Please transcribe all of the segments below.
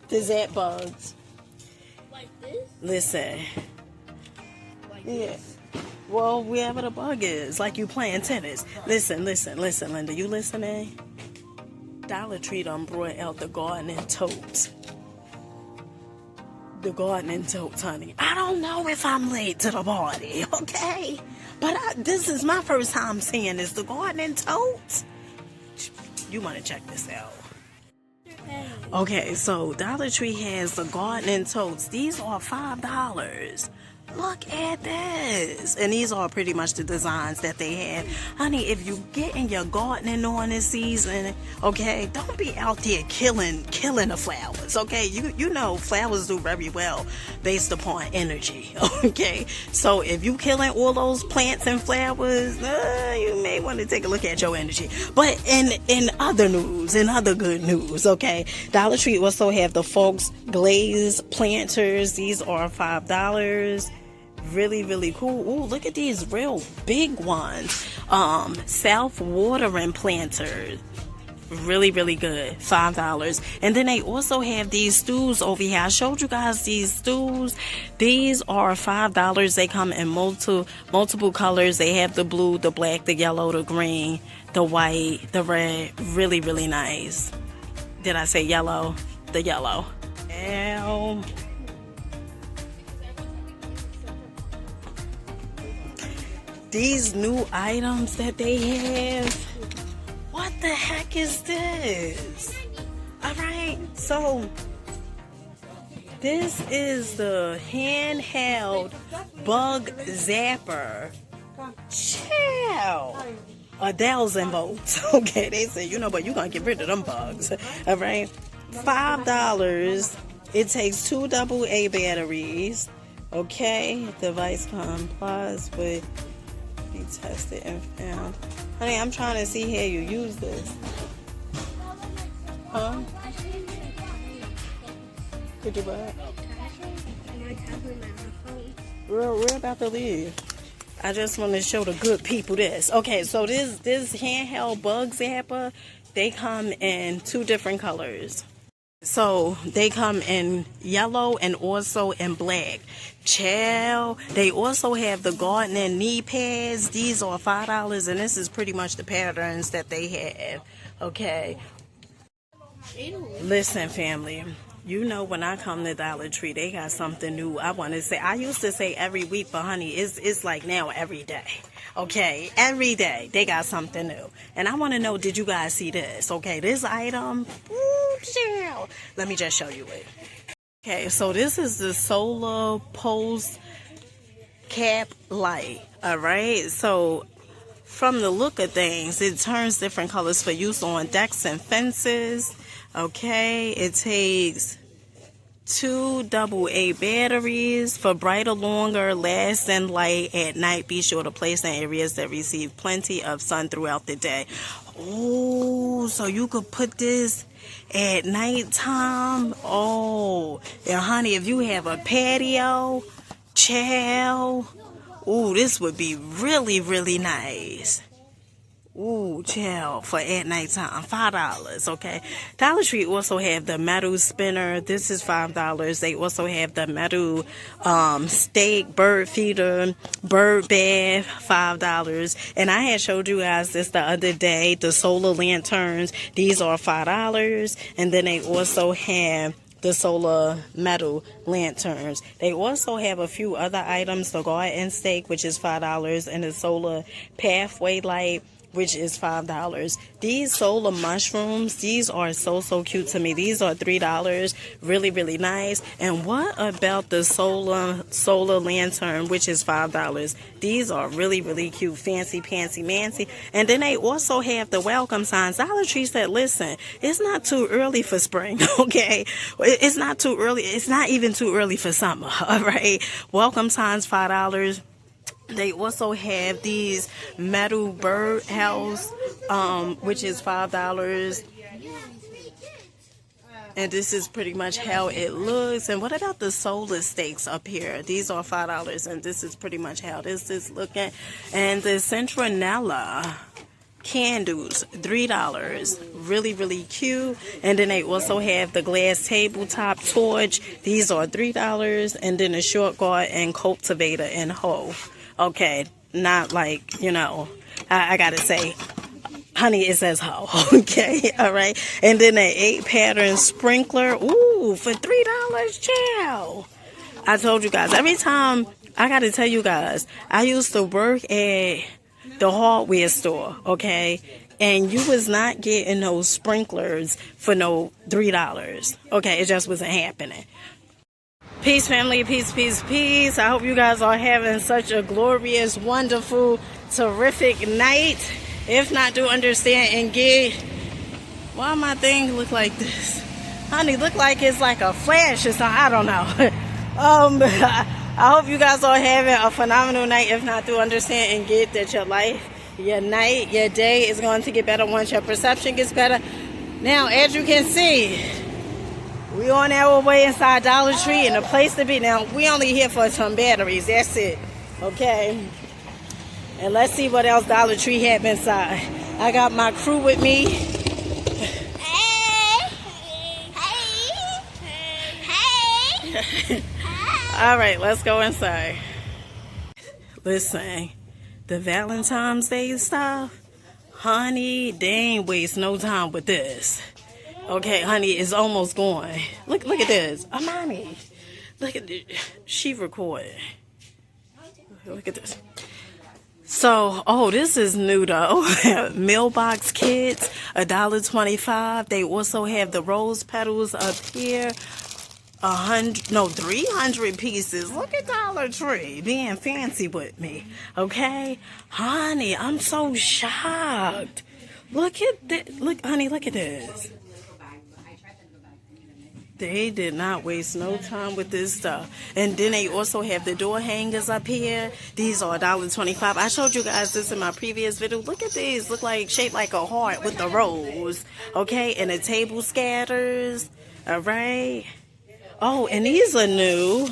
The zap bugs. Like this? Listen. Like Yeah. this? Well, wherever the bug is, like you playing tennis. Listen, Linda. You listening? Dollar Tree done brought out the gardening totes. The gardening totes, honey. I don't know if I'm late to the party, okay? But this is my first time seeing this. The gardening totes. You want to check this out. Okay, so Dollar Tree has the gardening totes. These are $5. Look at this. And these are pretty much the designs that they have. Honey, if you getting your gardening on this season, okay, don't be out there killing the flowers, okay? You know flowers do very well based upon energy, okay? So if you killing all those plants and flowers, you may want to take a look at your energy. But in other news, in other good news, okay, Dollar Tree also have the Folks Glaze planters. These are $5. Really, really cool. Ooh, look at these real big ones. Self watering planters. Really, really good. $5. And then they also have these stools over here. I showed you guys these stools. These are $5. They come in multiple colors. They have the blue, the black, the yellow, the green, the white, the red. Really, really nice. Did I say yellow? The yellow. Ow. These new items that they have, what the heck is this? Alright, so this is the handheld bug zapper. Chill. 1,000 volts. Okay, they say, but you're gonna get rid of them bugs. Alright, $5. It takes 2 AA batteries. Okay, device complies with be tested and found. Honey, I'm trying to see how you use this. Huh? Could you buy it? We're about to leave. I just want to show the good people this. Okay, so this handheld bug zapper, they come in 2 different colors. So they come in yellow and also in black. Chill. They also have the gardening knee pads. These are $5, and this is pretty much the patterns that they have. Okay. Listen, family. When I come to Dollar Tree, they got something new. I want to say, I used to say every week, but honey, it's like now every day. Okay, every day they got something new. And I want to know, did you guys see this? Okay, this item, chill. Let me just show you it. Okay, so this is the solar post cap light. All right, so from the look of things, it turns different colors for use on decks and fences. Okay, it takes 2 AA batteries for brighter, longer lasting light at night. Be sure to place in areas that receive plenty of sun throughout the day. Oh, so you could put this at nighttime. Oh, and honey, if you have a patio, chill. Ooh, this would be really, really nice. Ooh, chill, for at nighttime. $5, okay? Dollar Tree also have the metal spinner. This is $5. They also have the metal steak, bird feeder, bird bath, $5. And I had showed you guys this the other day, the solar lanterns. These are $5. And then they also have the solar metal lanterns. They also have a few other items, the garden stake, which is $5, and the solar pathway light, which is $5. These solar mushrooms, these are so cute to me. These are $3. Really, really nice. And what about the solar lantern, which is $5? These are really, really cute. Fancy pantsy mancy. And then they also have the welcome signs. Dollar Tree said, listen, it's not too early for spring, okay? It's not too early. It's not even too early for summer, all right? Welcome signs, $5. They also have these metal bird house, which is $5. And this is pretty much how it looks. And what about the solar stakes up here? These are $5, and this is pretty much how this is looking. And the Centronella candles, $3. Really, really cute. And then they also have the glass tabletop torch. These are $3. And then a short guard and cultivator and hoe. Okay, not like, you know, I gotta say, honey, it says hoe. Okay, all right. And then an 8-pattern sprinkler. Ooh, for $3, child. I told you guys, every time, I gotta tell you guys, I used to work at the hardware store, okay? And you was not getting those sprinklers for no $3. Okay, it just wasn't happening. Peace, family. Peace, peace, peace. I hope you guys are having such a glorious, wonderful, terrific night. If not, do understand and get. Why my thing look like this? Honey, look like it's like a flash or something. I don't know. I hope you guys are having a phenomenal night. If not, do understand and get that your life, your night, your day is going to get better once your perception gets better. Now, as you can see, we on our way inside Dollar Tree and the place to be. Now, we only here for some batteries. That's it. Okay. And let's see what else Dollar Tree have inside. I got my crew with me. Hey. All right, let's go inside. Listen, the Valentine's Day stuff, honey, they ain't waste no time with this. Okay, honey, it's almost gone. Look at this. Amani, look at this. She recorded. Look at this. So, oh, this is new though. Mailbox kits, $1.25. They also have the rose petals up here. 300 pieces. Look at Dollar Tree being fancy with me. Okay, honey, I'm so shocked. Look at this. Look, honey, look at this. They did not waste no time with this stuff. And then they also have the door hangers up here. These are $1.25. I showed you guys this in my previous video. Look at these. Look like shaped like a heart with the rose. Okay, and the table scatters. All right. Oh, and these are new.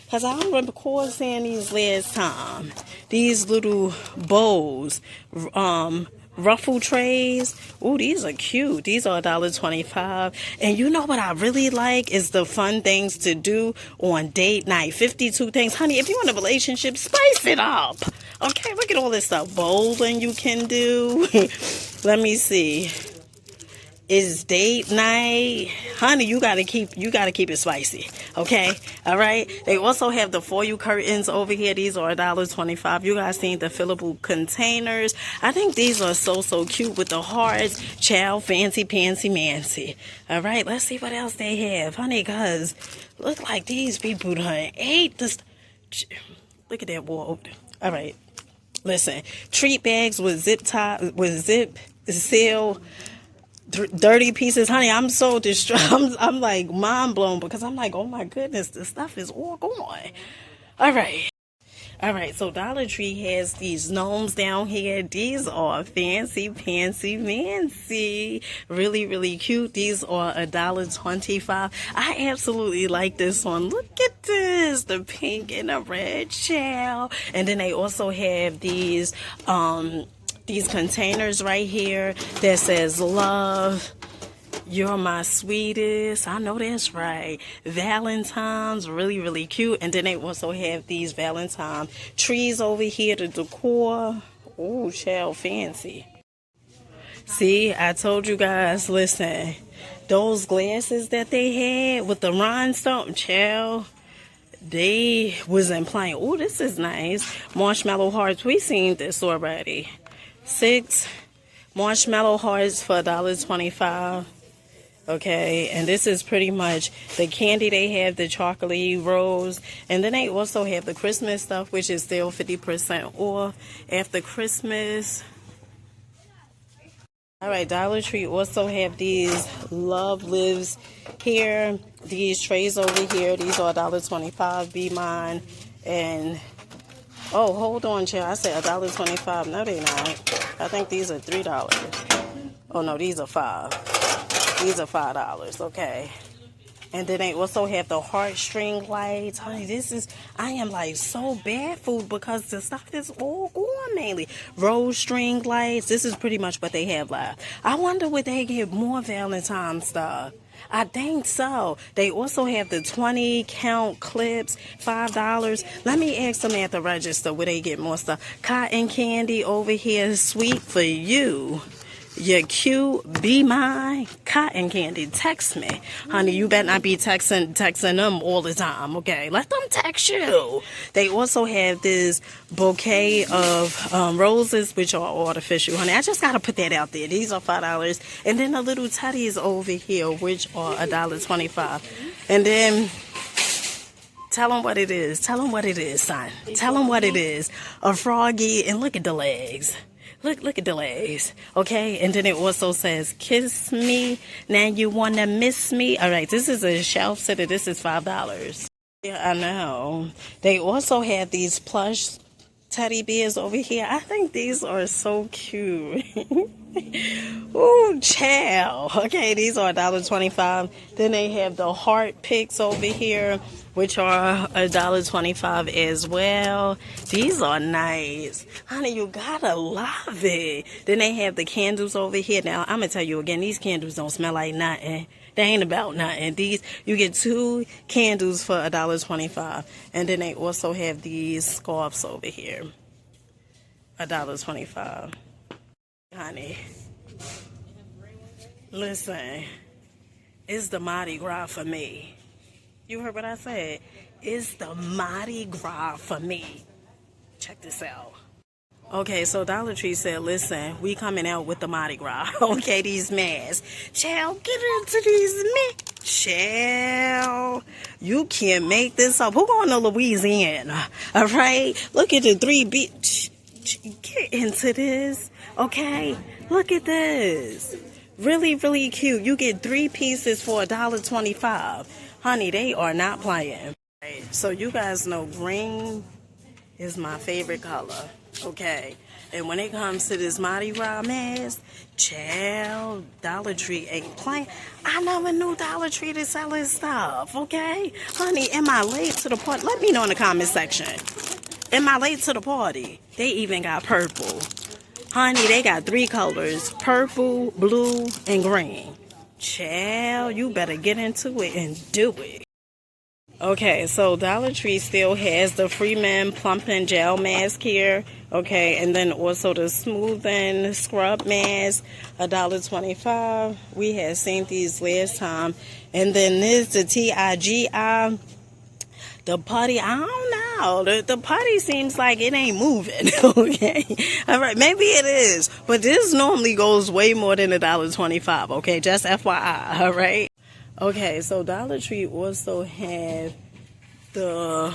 Because I don't recall seeing these last time. These little bowls. Ruffle trays. Ooh, these are cute. These are $1.25. And you know what I really like is the fun things to do on date night. 52 things. Honey, if you're in a relationship, spice it up. Okay, look at all this stuff. Bowling you can do. Let me see. It's date night. Honey, you gotta keep it spicy. Okay? Alright? They also have the foil curtains over here. These are $1.25. You guys seen the fillable containers. I think these are so cute with the hearts. Child, fancy, pantsy, mancy. Alright, let's see what else they have. Honey, cause look like these people done ate this. Look at that wall. Alright. Listen. Treat bags with zip seal. 30 pieces, honey. I'm so distraught. I'm like mind blown because I'm like, oh my goodness, this stuff is all gone. All right. So Dollar Tree has these gnomes down here. These are fancy, pantsy, mancy. Really cute. These are $1.25. I absolutely like this one. Look at this, the pink and the red shell. And then they also have these containers right here that says love, you're my sweetest. I know that's right. Valentine's, really cute. And then they also have these Valentine trees over here, the decor. Oh, child, fancy. See, I told you guys, listen, those glasses that they had with the rhinestone, child, they wasn't playing. Oh, this is nice. Marshmallow hearts. We seen this already. 6 marshmallow hearts for $1.25. Okay, and this is pretty much the candy they have, the chocolatey rose. And then they also have the Christmas stuff, which is still 50% off after Christmas. All right, Dollar Tree also have these Love Lives here. These trays over here, these are $1.25. Be mine. And oh, hold on, child. I said $1.25. No, they're not. I think these are $3. Oh, no, these are $5. These are $5, okay. And then they also have the heartstring lights. Honey, I am like so baffled because the stuff is all gone mainly rose string lights. This is pretty much what they have left. I wonder would they get more Valentine's stuff. I think so. They also have the 20 count clips, $5. Let me ask them at the register where they get more stuff. Cotton candy over here, sweet for you. You're cute, be mine. Cotton candy, text me. Honey, you better not be texting them all the time, okay? Let them text you. They also have this bouquet of roses, which are artificial, honey. I just got to put that out there. These are $5. And then the little teddies over here, which are $1.25. And then tell them what it is. Tell them what it is, son. Tell them what it is. A froggy, and look at the legs. Look at the legs, okay? And then it also says, kiss me, now you want to miss me. All right, this is a shelf sitter. This is $5. Yeah, I know. They also have these plush teddy bears over here. I think these are so cute. Ooh, child. Okay, these are $1.25. Then they have the heart picks over here, which are $1.25 as well. These are nice. Honey, you gotta love it. Then they have the candles over here. Now, I'm gonna tell you again, these candles don't smell like nothing. They ain't about nothing. These, you get 2 candles for $1.25. And then they also have these scarves over here. $1.25. Honey, listen, it's the Mardi Gras for me. You heard what I said? It's the Mardi Gras for me. Check this out. Okay, so Dollar Tree said, listen, we coming out with the Mardi Gras. Okay, these masks. Child, get into these masks. Child, you can't make this up. Who going to Louisiana? All right? Look at the 3B. Get into this. Okay? Look at this. Really, really cute. You get 3 pieces for $1.25. Honey, they are not playing. Right, so you guys know green is my favorite color. Okay, and when it comes to this Mardi Gras mask, child, Dollar Tree ain't playing. I never knew Dollar Tree to sell his stuff, okay? Honey, am I late to the party? Let me know in the comment section. Am I late to the party? They even got purple. Honey, they got 3 colors, purple, blue, and green. Child, you better get into it and do it. Okay, so Dollar Tree still has the Freeman Plumping Gel Mask here. Okay, and then also the Smoothing Scrub Mask, $1.25. We had seen these last time. And then this, the TIGI. The putty, I don't know. The putty seems like it ain't moving. Okay, all right, maybe it is, but this normally goes way more than $1.25. Okay, just FYI. All right. Okay, so Dollar Tree also have the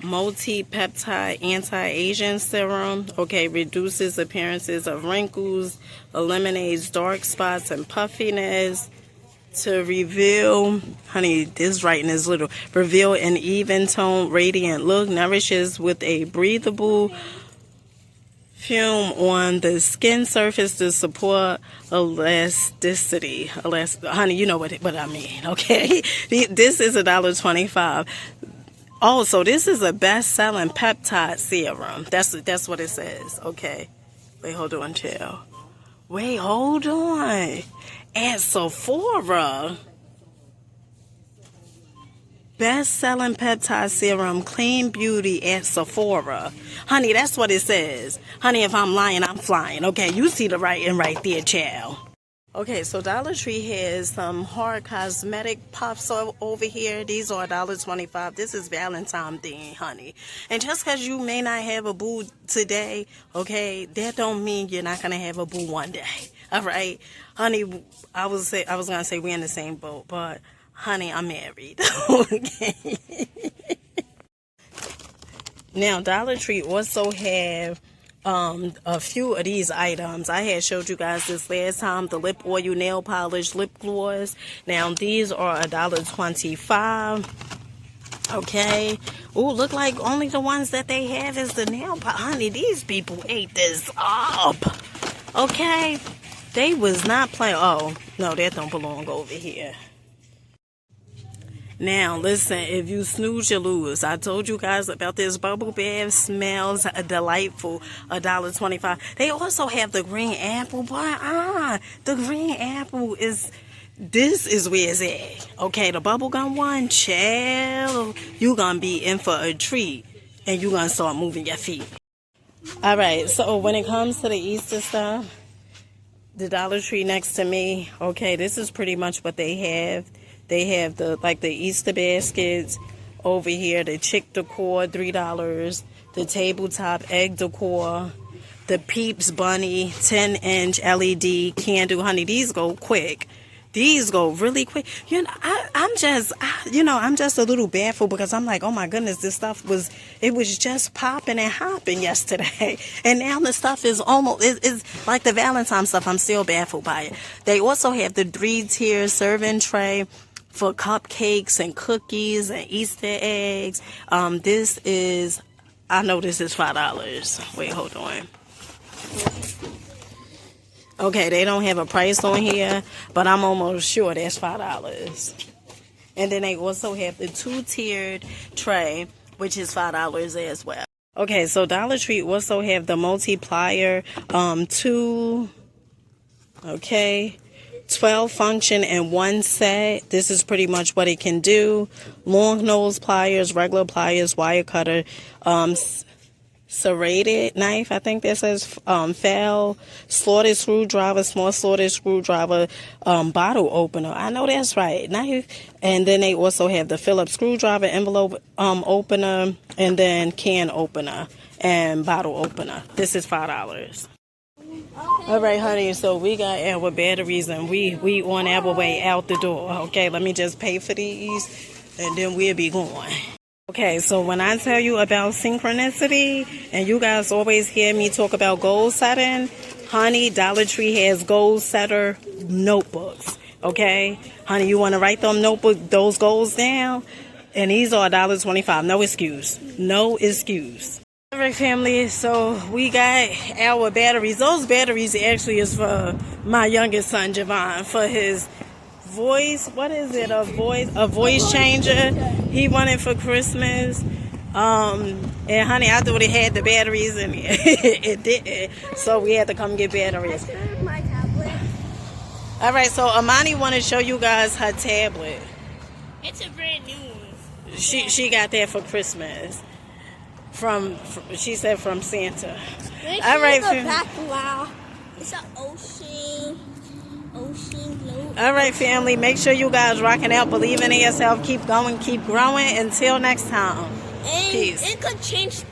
Multipeptide Anti-Aging Serum. Okay, reduces appearances of wrinkles, eliminates dark spots and puffiness. To reveal, honey, this writing is little. Reveal an even tone, radiant look. Nourishes with a breathable film on the skin surface to support elasticity. Honey, you know what I mean, okay? This is $1.25. Oh, so this is a best-selling peptide serum. That's what it says. Okay. Wait, hold on, chill. Wait, hold on. At Sephora, best-selling peptide serum, clean beauty at Sephora. Honey, that's what it says. Honey, if I'm lying, I'm flying. Okay, you see the writing right there, child. Okay, so Dollar Tree has some hard cosmetic puffs over here. These are $1.25. This is Valentine Day, honey. And just because you may not have a boo today, okay, that don't mean you're not going to have a boo one day. All right? Honey, I was going to say we're in the same boat, but honey, I'm married. Okay. Now, Dollar Tree also have a few of these items. I had showed you guys this last time, the lip oil, nail polish, lip gloss. Now these are $1.25. Okay. Ooh, look like only the ones that they have is the nail polish. Honey, these people ate this up. Okay. They was not playing. Oh, no, that don't belong over here. Now, listen, if you snooze, you lose. I told you guys about this bubble bath. Smells delightful. $1.25. They also have the green apple, but the green apple is... This is where it's at. Okay, the bubblegum one, chill. You gonna be in for a treat. And you gonna start moving your feet. Alright, so when it comes to the Easter stuff, the Dollar Tree next to me, okay, this is pretty much what they have. They have the Easter baskets over here, the chick decor, $3, the tabletop egg decor, the Peeps bunny 10-inch LED candle. Honey, these go quick. These go really quick. You know, I'm just a little baffled because I'm like, oh my goodness, this stuff was just popping and hopping yesterday. And now the stuff is almost, it's like the Valentine stuff. I'm still baffled by it. They also have the 3-tier serving tray for cupcakes and cookies and Easter eggs. This is $5. Wait, hold on. Okay, they don't have a price on here, but I'm almost sure that's $5. And then they also have the 2-tiered tray, which is $5 as well. Okay, so Dollar Tree also have the multiplier 2, okay, 12 function and 1 set. This is pretty much what it can do. Long nose pliers, regular pliers, wire cutter, serrated knife, I think that says file, slotted screwdriver, small slotted screwdriver, bottle opener. I know that's right, knife. And then they also have the Phillips screwdriver, envelope opener, and then can opener and bottle opener. This is $5. All right, honey, so we got our batteries and we on our way out the door. Okay, let me just pay for these and then we'll be going. Okay, so when I tell you about synchronicity, and you guys always hear me talk about goal setting, honey, Dollar Tree has goal setter notebooks. Okay, honey, you want to write those goals down, and these are $1.25. No excuse. No excuse. All right, family, so we got our batteries. Those batteries actually is for my youngest son, Javon, for his voice. What is it? A voice changer. He wanted for Christmas. And honey, I thought it had the batteries and it didn't. So we had to come get batteries. My tablet. All right, so Amani want to show you guys her tablet. It's a brand new one. She got that for Christmas. She said from Santa. All right, wow. It's an ocean blue. All right, family, make sure you guys rocking out, believing in yourself, keep going, keep growing. Until next time. And peace. it could change